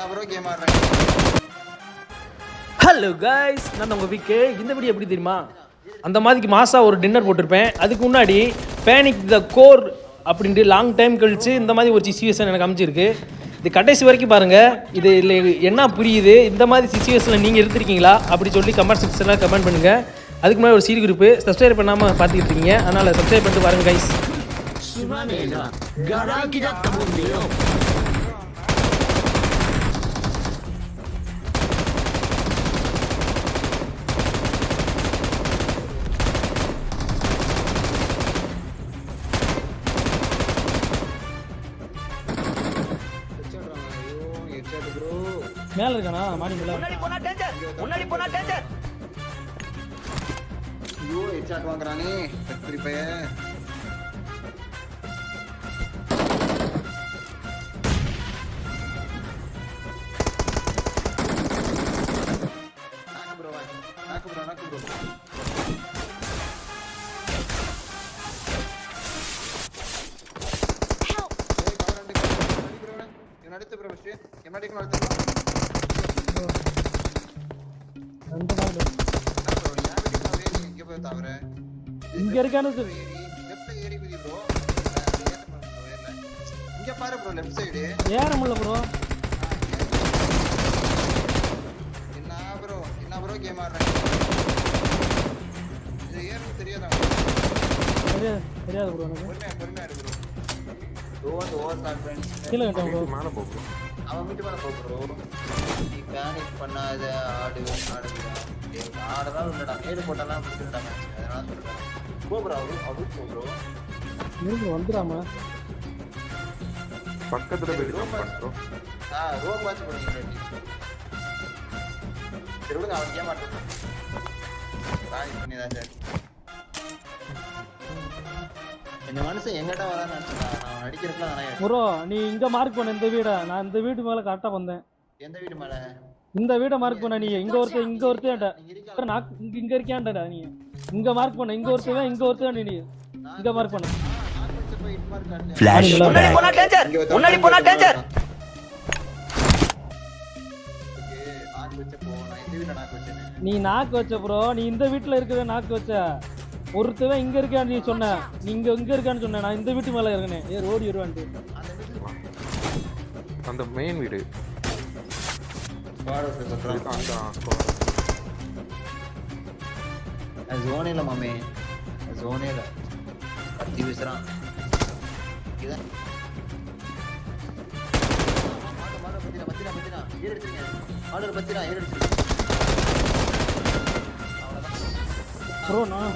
Bro game ஆடுறேன். Hello guys, நான் உங்கள் வீக்கு. இந்த வீடியோ எப்படி தெரியுமா? அந்த மாதிரிக்கு மாதம் ஒரு டின்னர் போட்டிருப்பேன். அதுக்கு முன்னாடி பேனிக் த கோர் அப்படின்ட்டு லாங் டைம் கழித்து இந்த மாதிரி ஒரு சிச்சுவேஷன் எனக்கு அமைச்சிருக்கு. இது கடைசி வரைக்கும் பாருங்கள். இது இல்லை என்ன புரியுது, இந்த மாதிரி சிச்சுவேஷனில் நீங்கள் இருந்திருக்கீங்களா அப்படி சொல்லி கமெண்ட் செக்ஷனில் கமெண்ட் பண்ணுங்கள். அதுக்கு முன்னாடி ஒரு சீரி குரூப்பு சப்ஸ்கிரைப் பண்ணாமல் பார்த்துக்கிட்டு இருக்கீங்க. அதனால் சப்ஸ்கிரைப் பண்ணிட்டு பாருங்கள் கைஸ். மேலே இருக்கானா மாடி மேலே? முன்னாடி போனா டேஞ்சர். ஐயோ ஹெட்ஷாட் வாங்குறானே ஃபேக்டரி பையன். நாக்கு ப்ரோ. நடித்து ப்ரோ ஃபர்ஸ்ட் எம்டிக்கு நடித்து இங்க இருக்கானு சார். லெஃப்ட்ல ஏறி குதி ப்ரோ. இங்க பாரு ப்ரோ, லெஃப்ட் சைடு ஏற முடியல ப்ரோ. என்ன ப்ரோ கேம் ஆடுறேன். இது ஏறது தெரியாதா? தெரியாது ப்ரோ. எனக்கு பொறுமையா இரு ப்ரோ. Don't over confidence. கீழ கட்டோம் ப்ரோ. மேல போ ப்ரோ. அவன் வீட்டு மேல போ ப்ரோ. நீ பேனிக் பண்ணாத. ஆடுடா. ஆடுறதா இல்லடா. நேடு போட்டலாம் முடிச்சிடலாம். அதனால சொல்றேன். போ ப்ரோ. அவுட் போ ப்ரோ. நீங்க வந்துராம பக்கத்துல போய் ரோம் ப்ரோ. ரோம் வாட்ச் பண்ணுங்க. திரும்ப அவன் கேம் ஆடுறான். ராணி பண்ணிதான் சார். இந்த மனுஷன் எங்கடா வரான்னு நினைச்சா நான் நடிக்கிறதுலாம் தானே ப்ரோ. நீ இங்க மார்க் பண்ண இந்த வீட. நான் இந்த வீட்டு மேல கரெக்டா வந்தேன். எந்த வீடு மேல? இந்த வீட மார்க் பண்ண. நீ இங்க ஒருத்தன்டா. நான் இங்க இருக்கியான்டா. நீ இங்க மார்க் பண்ண. இங்க ஒருத்தன் நீ இங்க மார்க் பண்ண. முன்னாடி போனா டேஞ்சர். நீ நாக்கு வச்ச ப்ரோ. நீ இந்த வீட்டுல இருக்கவே நாக்கு வச்ச. ஒருத்தவன் இங்க இருக்கான்னு நீ சொன்ன. நீ இங்க இருக்கான்னு சொன்ன. நான் இந்த வீட்டு மேல இருக்கனே. ரோடு வருவான்ட்டு அந்த மெயின் வீடு ஜோனேல மாமே. ஜோனேல பத்தி பேசுறான். இதான் பத்தினா ஏறு எடுத்துருங்க. ஆர்டர் பத்தினா ஏறு எடுத்துருங்க. ப்ரோ. நான்